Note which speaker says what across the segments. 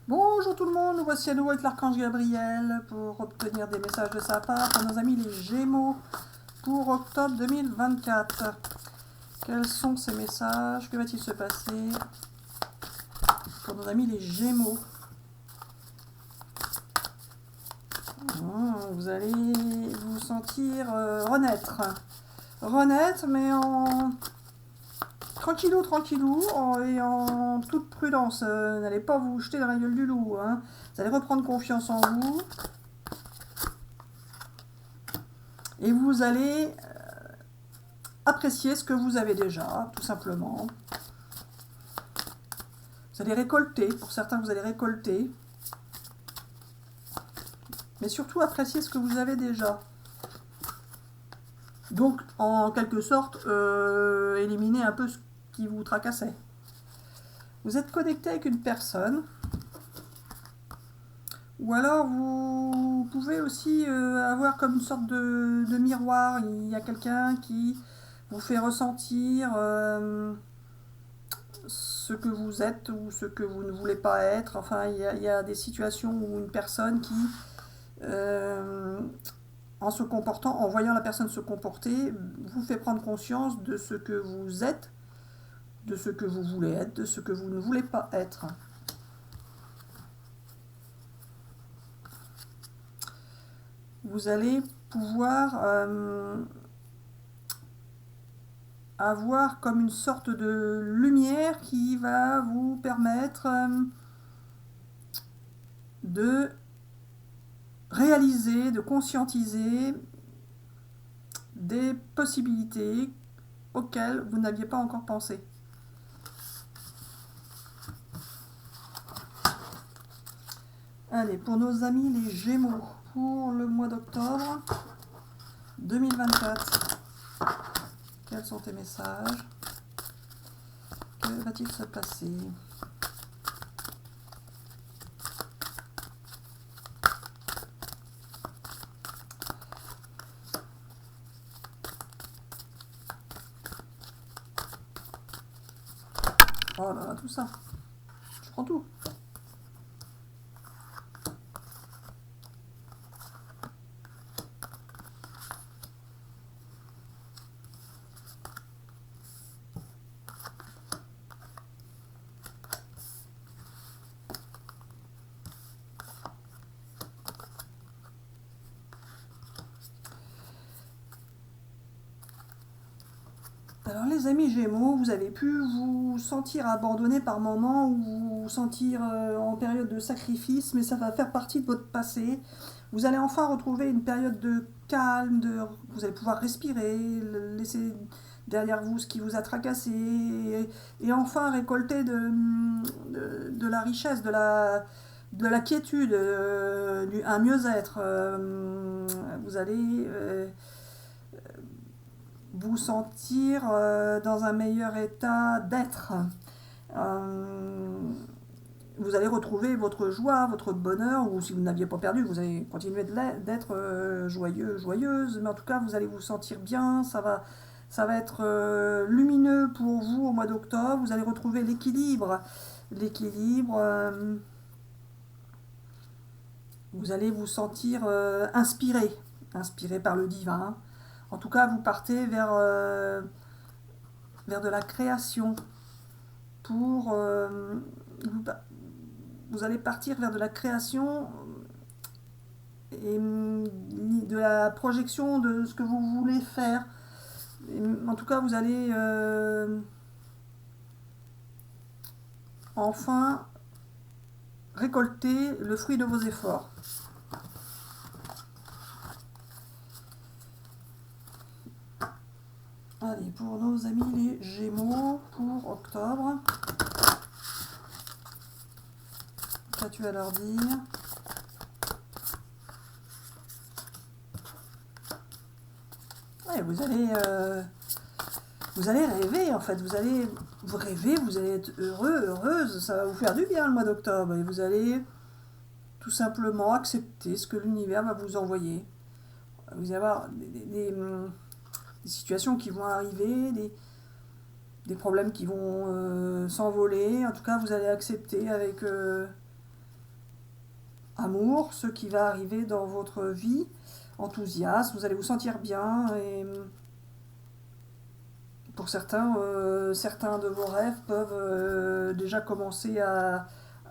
Speaker 1: Bonjour tout le monde, nous voici à nouveau avec l'archange Gabriel pour obtenir des messages de sa part pour nos amis les Gémeaux pour octobre 2024. Quels sont ces messages? Que va-t-il se passer pour nos amis les Gémeaux? Vous allez vous sentir renaître. Renaître, mais en tranquillou, tranquillou, et en toute prudence. N'allez pas vous jeter dans la gueule du loup. Hein. Vous allez reprendre confiance en vous. Et vous allez apprécier ce que vous avez déjà, tout simplement. Vous allez récolter, pour certains vous allez récolter. Mais surtout apprécier ce que vous avez déjà. Donc, en quelque sorte, éliminer un peu ce qui vous tracassait. Vous êtes connecté avec une personne. Ou alors vous pouvez aussi avoir comme une sorte de miroir. Il y a quelqu'un qui vous fait ressentir ce que vous êtes ou ce que vous ne voulez pas être. Enfin, il y a des situations où une personne qui, en se comportant, en voyant la personne se comporter, vous fait prendre conscience de ce que vous êtes, de ce que vous voulez être, de ce que vous ne voulez pas être. Vous allez pouvoir avoir comme une sorte de lumière qui va vous permettre de réaliser, de conscientiser des possibilités auxquelles vous n'aviez pas encore pensé. Allez, pour nos amis les Gémeaux, pour le mois d'octobre 2024, quels sont tes messages? Que va-t-il se passer? Oh là là, tout ça. Je prends tout. Alors les amis Gémeaux, vous avez pu vous sentir abandonné par moments ou vous sentir en période de sacrifice, mais ça va faire partie de votre passé. Vous allez enfin retrouver une période de calme, vous allez pouvoir respirer, laisser derrière vous ce qui vous a tracassé et enfin récolter de la richesse, de la quiétude, un mieux-être. Vous allez vous sentir dans un meilleur état d'être. Euh, vous allez retrouver votre joie, votre bonheur, ou si vous n'aviez pas perdu, vous allez continuer d'être joyeux, joyeuse, mais en tout cas vous allez vous sentir bien, ça va être lumineux pour vous au mois d'octobre, vous allez retrouver l'équilibre, vous allez vous sentir inspiré par le divin. En tout cas, vous partez vers de la création. Pour, vous allez partir vers de la création et de la projection de ce que vous voulez faire. Et, en tout cas, vous allez enfin récolter le fruit de vos efforts. Allez, pour nos amis les Gémeaux, pour octobre, qu'as-tu à leur dire? Ouais, vous allez rêver en fait, vous rêver, vous allez être heureux, heureuse, ça va vous faire du bien le mois d'octobre et vous allez tout simplement accepter ce que l'univers va vous envoyer. Vous allez avoir des situations qui vont arriver, des problèmes qui vont s'envoler. En tout cas, vous allez accepter avec amour, ce qui va arriver dans votre vie, enthousiasme, vous allez vous sentir bien et pour certains, certains de vos rêves peuvent déjà commencer à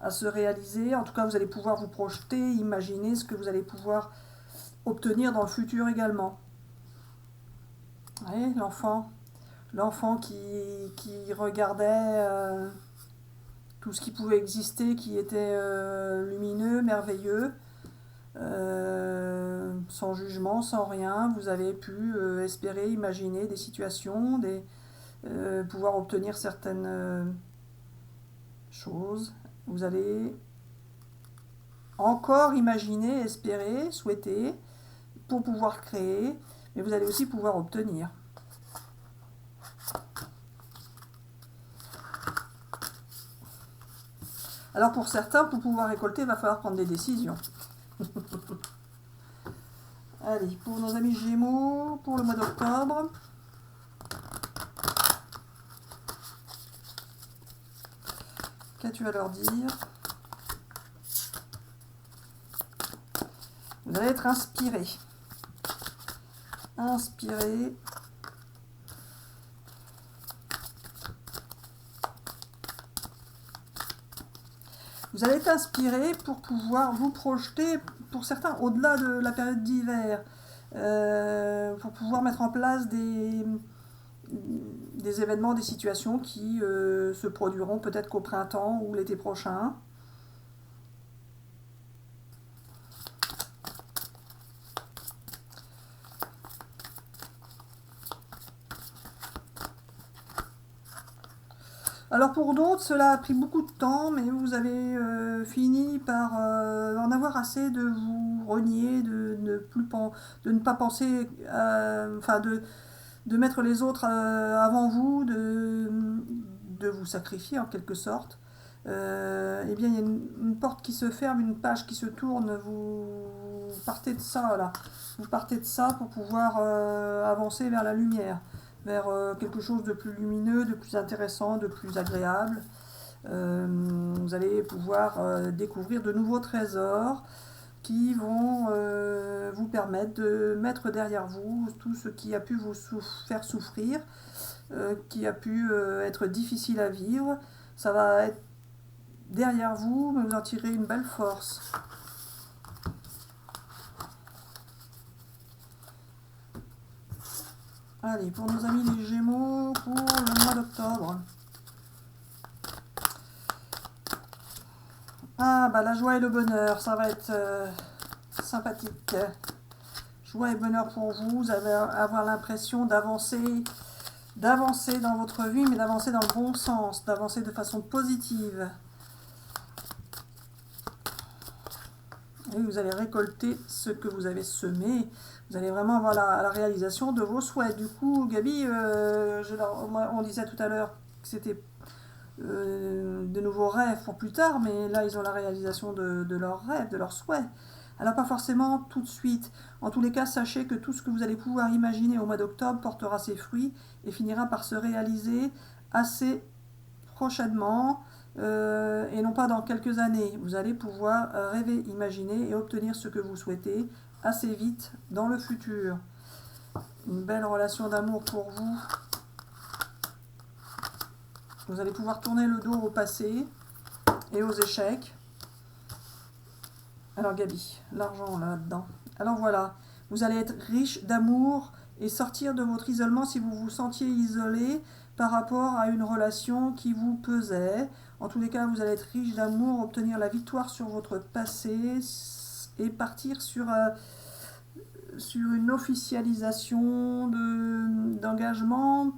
Speaker 1: se réaliser. En tout cas, vous allez pouvoir vous projeter, imaginer ce que vous allez pouvoir obtenir dans le futur également. Ouais, l'enfant qui regardait tout ce qui pouvait exister, qui était lumineux, merveilleux, sans jugement, sans rien. Vous avez pu espérer, imaginer des situations, pouvoir obtenir certaines choses. Vous allez encore imaginer, espérer, souhaiter pour pouvoir créer, mais vous allez aussi pouvoir obtenir. Alors pour certains, pour pouvoir récolter, il va falloir prendre des décisions. Allez, pour nos amis Gémeaux, pour le mois d'octobre. Qu'as-tu à leur dire? Vous allez être inspiré. Inspiré. Vous allez être inspiré pour pouvoir vous projeter, pour certains, au-delà de la période d'hiver, pour pouvoir mettre en place des événements, des situations qui se produiront peut-être qu'au printemps ou l'été prochain. Alors pour d'autres, cela a pris beaucoup de temps, mais vous avez fini par en avoir assez de vous renier, de ne pas penser, enfin de mettre les autres avant vous, de vous sacrifier en quelque sorte. Eh bien, il y a une porte qui se ferme, une page qui se tourne, vous partez de ça, là. Vous partez de ça pour pouvoir avancer vers la lumière, vers quelque chose de plus lumineux, de plus intéressant, de plus agréable. Vous allez pouvoir découvrir de nouveaux trésors qui vont vous permettre de mettre derrière vous tout ce qui a pu vous faire souffrir, qui a pu être difficile à vivre. Ça va être derrière vous, mais vous en tirez une belle force. Allez, pour nos amis les Gémeaux, pour le mois d'octobre. Ah, bah la joie et le bonheur, ça va être sympathique. Joie et bonheur pour vous, vous allez avoir l'impression d'avancer dans votre vie, mais d'avancer dans le bon sens, d'avancer de façon positive. Et vous allez récolter ce que vous avez semé. Vous allez vraiment avoir la réalisation de vos souhaits. Du coup, Gabi, on disait tout à l'heure que c'était de nouveaux rêves pour plus tard, mais là, ils ont la réalisation de leurs rêves, de leurs souhaits. Alors, pas forcément tout de suite. En tous les cas, sachez que tout ce que vous allez pouvoir imaginer au mois d'octobre portera ses fruits et finira par se réaliser assez prochainement. Et non pas dans quelques années. Vous allez pouvoir rêver, imaginer et obtenir ce que vous souhaitez assez vite dans le futur. Une belle relation d'amour pour vous. Vous allez pouvoir tourner le dos au passé et aux échecs. Alors Gabi, l'argent là-dedans. Alors voilà, vous allez être riche d'amour et sortir de votre isolement si vous vous sentiez isolé par rapport à une relation qui vous pesait. En tous les cas, vous allez être riche d'amour, obtenir la victoire sur votre passé et partir sur une officialisation d'engagement.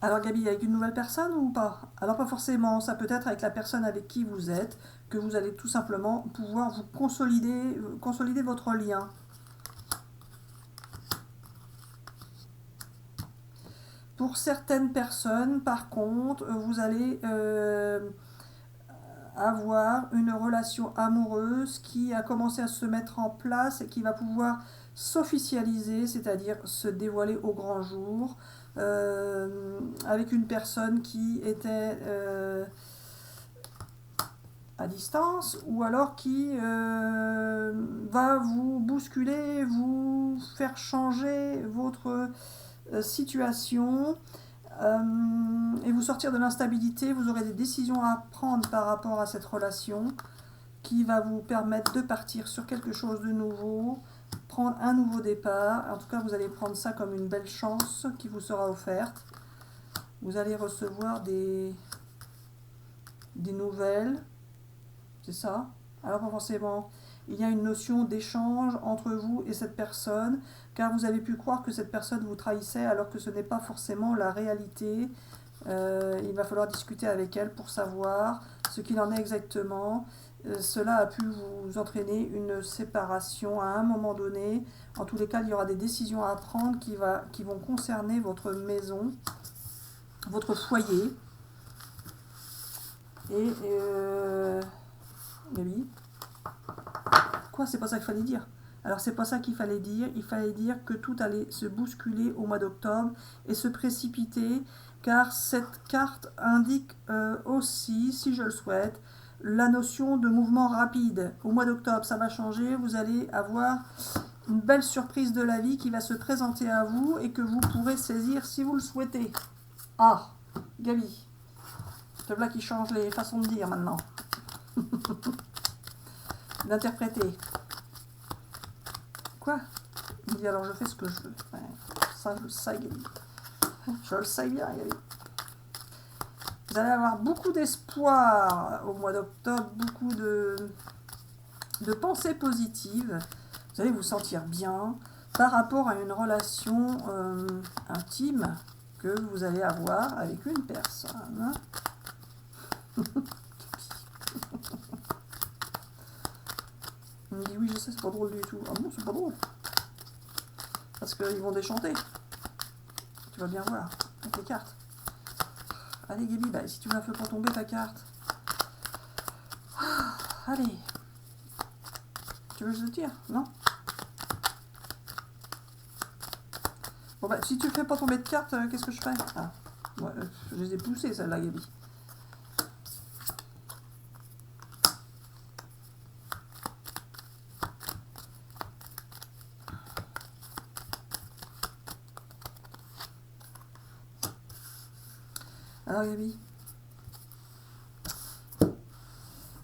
Speaker 1: Alors Gabi, avec une nouvelle personne ou pas? Alors pas forcément, ça peut être avec la personne avec qui vous êtes, que vous allez tout simplement pouvoir vous consolider votre lien. Pour certaines personnes, par contre, vous allez avoir une relation amoureuse qui a commencé à se mettre en place et qui va pouvoir s'officialiser, c'est-à-dire se dévoiler au grand jour, avec une personne qui était à distance, ou alors qui va vous bousculer, vous faire changer votre situation et vous sortir de l'instabilité. Vous aurez des décisions à prendre par rapport à cette relation qui va vous permettre de partir sur quelque chose de nouveau, prendre un nouveau départ. En tout cas, vous allez prendre ça comme une belle chance qui vous sera offerte. Vous allez recevoir des nouvelles, c'est ça. Alors pas forcément, il y a une notion d'échange entre vous et cette personne, car vous avez pu croire que cette personne vous trahissait alors que ce n'est pas forcément la réalité. Il va falloir discuter avec elle pour savoir ce qu'il en est exactement. Cela a pu vous entraîner une séparation à un moment donné. En tous les cas, il y aura des décisions à prendre qui vont concerner votre maison, votre foyer. Et oui. Quoi, c'est pas ça qu'il fallait dire? Alors c'est pas ça qu'il fallait dire. Il fallait dire que tout allait se bousculer au mois d'octobre et se précipiter, car cette carte indique aussi, si je le souhaite, la notion de mouvement rapide. Au mois d'octobre, ça va changer. Vous allez avoir une belle surprise de la vie qui va se présenter à vous et que vous pourrez saisir si vous le souhaitez. Ah, Gabi. C'est là qui change les façons de dire maintenant. D'interpréter. Quoi? Il dit alors je fais ce que je veux. Ouais, ça, je le sais, Gabi. Je le sais bien, Gabi. Vous allez avoir beaucoup d'espoir au mois d'octobre, beaucoup de pensées positives. Vous allez vous sentir bien par rapport à une relation intime que vous allez avoir avec une personne. Il me dit oui, je sais, c'est pas drôle du tout. Ah non, c'est pas drôle. Parce qu'ils vont déchanter. Tu vas bien voir avec les cartes. Allez Gabi, bah, si tu m'as fait pour tomber ta carte. Allez. Tu veux que je te tire? Non? Bon bah, si tu fais pas tomber de carte, qu'est-ce que je fais? Ah, ouais, je les ai poussées celles-là, Gabi. Alors Gabi.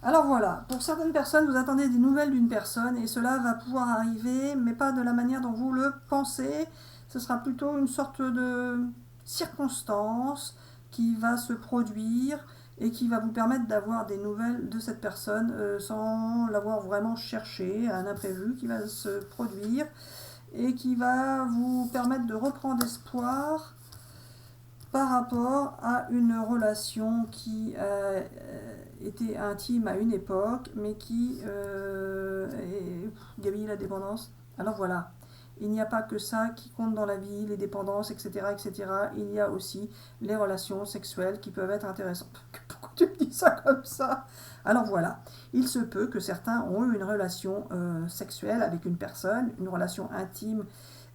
Speaker 1: Alors voilà, pour certaines personnes, vous attendez des nouvelles d'une personne et cela va pouvoir arriver, mais pas de la manière dont vous le pensez. Ce sera plutôt une sorte de circonstance qui va se produire et qui va vous permettre d'avoir des nouvelles de cette personne sans l'avoir vraiment cherché, un imprévu qui va se produire et qui va vous permettre de reprendre espoir par rapport à une relation qui était intime à une époque, mais qui Gabi, la dépendance. Alors voilà, il n'y a pas que ça qui compte dans la vie, les dépendances, etc., etc. Il y a aussi les relations sexuelles qui peuvent être intéressantes. Pourquoi tu me dis ça comme ça? Alors voilà, il se peut que certains ont eu une relation sexuelle avec une personne, une relation intime.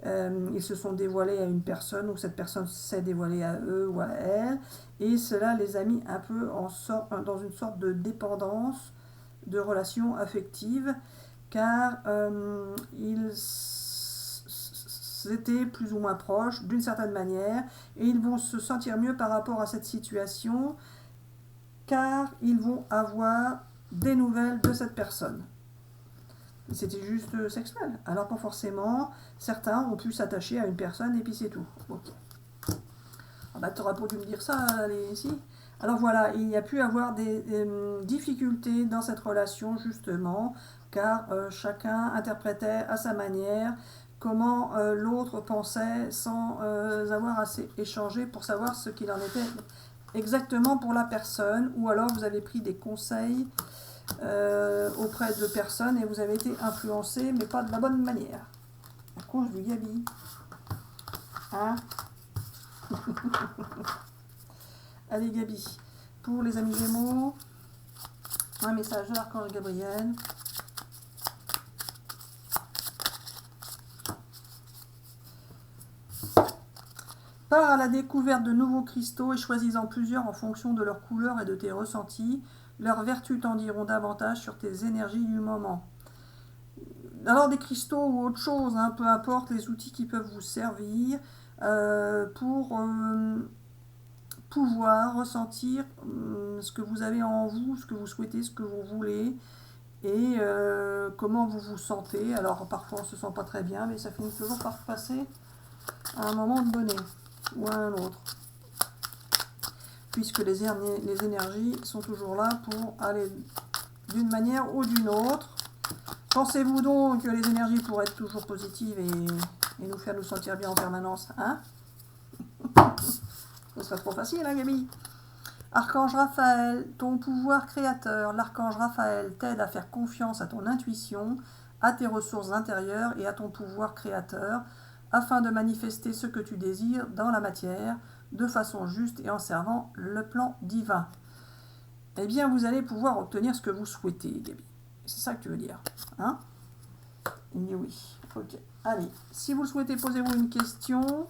Speaker 1: Ils se sont dévoilés à une personne ou cette personne s'est dévoilée à eux ou à elle, et cela les a mis un peu dans une sorte de dépendance, de relation affective, car ils étaient plus ou moins proches d'une certaine manière et ils vont se sentir mieux par rapport à cette situation car ils vont avoir des nouvelles de cette personne. C'était juste sexuel. Alors pas forcément. Certains ont pu s'attacher à une personne et puis c'est tout. Ok. Ah bah t'aurais pas dû me dire ça, allez, ici. Alors voilà, il y a pu avoir des difficultés dans cette relation justement, car chacun interprétait à sa manière comment l'autre pensait sans avoir assez échangé pour savoir ce qu'il en était exactement pour la personne, ou alors vous avez pris des conseils auprès de personnes et vous avez été influencé, mais pas de la bonne manière. À cause du Gabi. Hein? Allez Gabi, pour les amis Gémeaux, un message de l'archange Gabriel. Pars à la découverte de nouveaux cristaux et choisis-en plusieurs en fonction de leur couleur et de tes ressentis. Leurs vertus t'en diront davantage sur tes énergies du moment. Alors des cristaux ou autre chose, hein, peu importe les outils qui peuvent vous servir pour pouvoir ressentir ce que vous avez en vous, ce que vous souhaitez, ce que vous voulez et comment vous vous sentez. Alors parfois on ne se sent pas très bien, mais ça finit toujours par passer à un moment donné ou à un autre. Puisque les énergies sont toujours là pour aller d'une manière ou d'une autre. Pensez-vous donc que les énergies pourraient être toujours positives et nous faire nous sentir bien en permanence, hein? Ce serait trop facile, hein, Gabi? Archange Raphaël, ton pouvoir créateur. L'archange Raphaël t'aide à faire confiance à ton intuition, à tes ressources intérieures et à ton pouvoir créateur, afin de manifester ce que tu désires dans la matière, de façon juste et en servant le plan divin. Eh bien, vous allez pouvoir obtenir ce que vous souhaitez, Gabi. C'est ça que tu veux dire, hein? Oui, ok. Allez, si vous le souhaitez, posez-vous une question.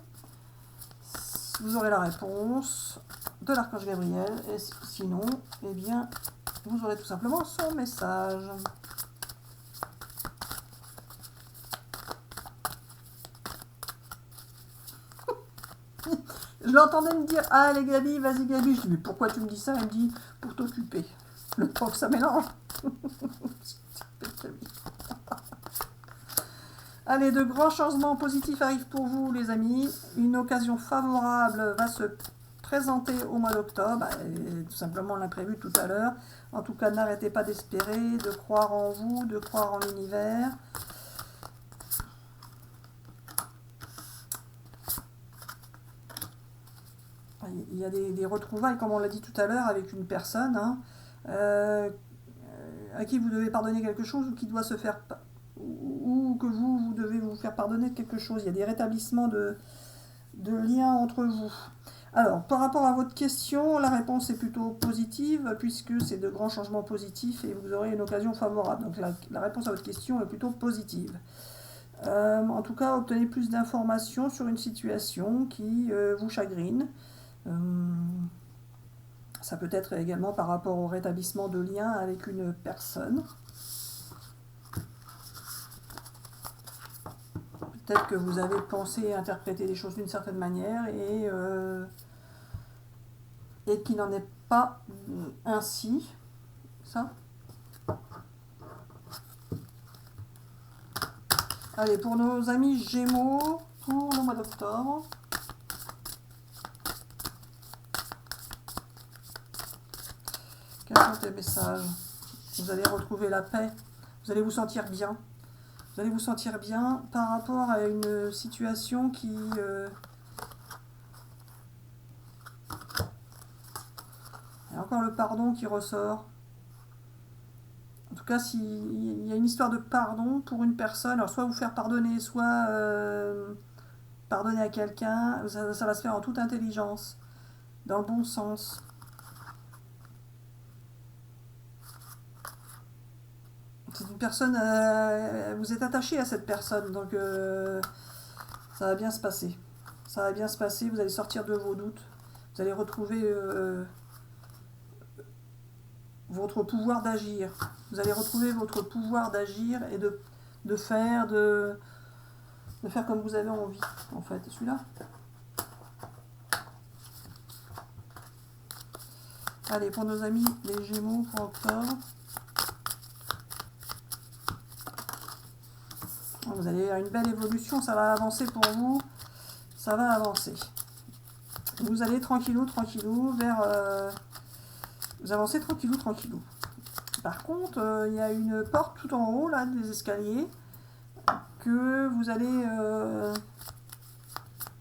Speaker 1: Vous aurez la réponse de l'archange Gabriel. Et sinon, eh bien, vous aurez tout simplement son message. Je l'entendais me dire, ah, allez Gabi, vas-y Gabi. Je dis, mais pourquoi tu me dis ça? Elle me dit, pour t'occuper. Le temps que ça mélange. Allez, de grands changements positifs arrivent pour vous, les amis. Une occasion favorable va se présenter au mois d'octobre. Tout simplement, on l'a prévu tout à l'heure. En tout cas, n'arrêtez pas d'espérer, de croire en vous, de croire en l'univers. Il y a des retrouvailles, comme on l'a dit tout à l'heure, avec une personne hein, à qui vous devez pardonner quelque chose ou qui doit se faire... ou que vous devez vous faire pardonner de quelque chose. Il y a des rétablissements de liens entre vous. Alors, par rapport à votre question, la réponse est plutôt positive, puisque c'est de grands changements positifs et vous aurez une occasion favorable. Donc la réponse à votre question est plutôt positive. En tout cas, obtenez plus d'informations sur une situation qui vous chagrine. Ça peut être également par rapport au rétablissement de liens avec une personne. Peut-être que vous avez pensé et interprété les choses d'une certaine manière et qu'il n'en est pas ainsi. Ça. Allez, pour nos amis Gémeaux, pour le mois d'octobre. Quels sont tes messages? Vous allez retrouver la paix, vous allez vous sentir bien. Vous allez vous sentir bien par rapport à une situation qui... Il y a encore le pardon qui ressort. En tout cas, s'il y a une histoire de pardon pour une personne, alors soit vous faire pardonner, soit pardonner à quelqu'un, ça va se faire en toute intelligence, dans le bon sens. C'est une personne, vous êtes attaché à cette personne, donc ça va bien se passer. Ça va bien se passer, vous allez sortir de vos doutes, vous allez retrouver votre pouvoir d'agir. Vous allez retrouver votre pouvoir d'agir et de faire comme vous avez envie, en fait. Celui-là. Allez, pour nos amis les Gémeaux pour octobre. Vous allez avoir une belle évolution, ça va avancer pour vous. Ça va avancer. Vous allez tranquillou, tranquillou vers... vous avancez tranquillou, tranquillou. Par contre, il y a une porte tout en haut, là, des escaliers, que vous allez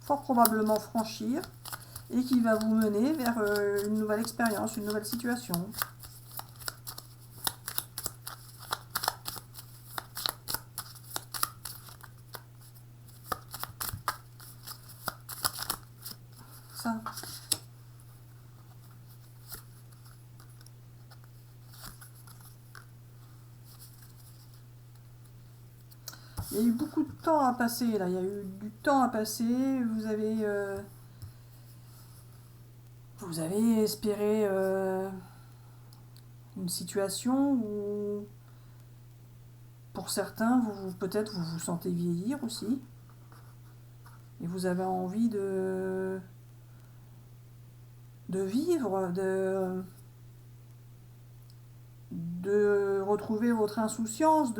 Speaker 1: fort probablement franchir et qui va vous mener vers une nouvelle expérience, une nouvelle situation. Ça. Il y a eu beaucoup de temps à passer, là. Il y a eu du temps à passer. Vous avez vous avez espéré une situation où, pour certains, peut-être vous vous sentez vieillir aussi. Et vous avez envie de vivre, de retrouver votre insouciance,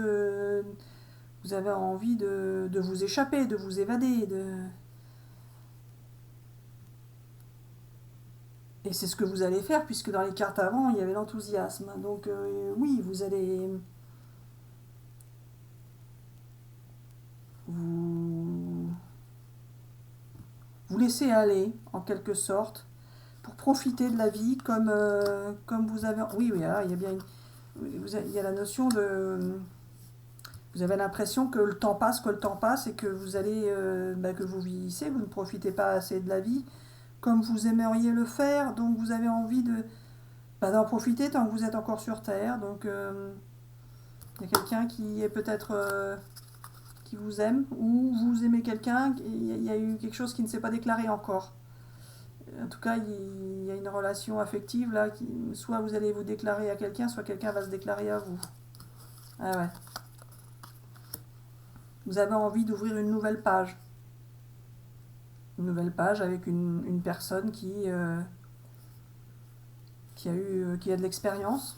Speaker 1: vous avez envie de vous échapper, de vous évader. Et c'est ce que vous allez faire, puisque dans les cartes avant, il y avait l'enthousiasme. Donc oui, vous allez vous, vous laisser aller, en quelque sorte, pour profiter de la vie comme vous avez... Oui, oui, alors, il y a bien il y a la notion de... Vous avez l'impression que le temps passe et que vous allez, que vous vieillissez, vous ne profitez pas assez de la vie comme vous aimeriez le faire, donc vous avez envie d'en profiter tant que vous êtes encore sur Terre. Donc il y a quelqu'un qui est peut-être qui vous aime, ou vous aimez quelqu'un, il y a eu quelque chose qui ne s'est pas déclaré encore. En tout cas, il y a une relation affective là, soit vous allez vous déclarer à quelqu'un, soit quelqu'un va se déclarer à vous. Ah ouais. Vous avez envie d'ouvrir une nouvelle page. Une nouvelle page avec une personne qui a de l'expérience.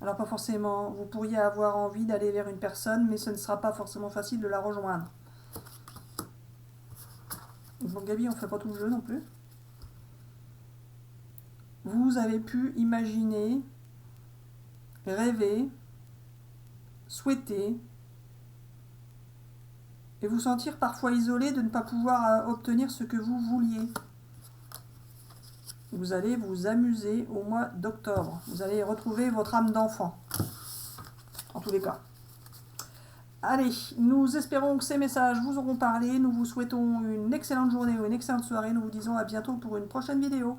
Speaker 1: Alors pas forcément, vous pourriez avoir envie d'aller vers une personne, mais ce ne sera pas forcément facile de la rejoindre. Bon Gabi, on ne fait pas tout le jeu non plus. Vous avez pu imaginer, rêver, souhaiter, et vous sentir parfois isolé de ne pas pouvoir obtenir ce que vous vouliez. Vous allez vous amuser au mois d'octobre. Vous allez retrouver votre âme d'enfant. En tous les cas. Allez, nous espérons que ces messages vous auront parlé. Nous vous souhaitons une excellente journée ou une excellente soirée. Nous vous disons à bientôt pour une prochaine vidéo.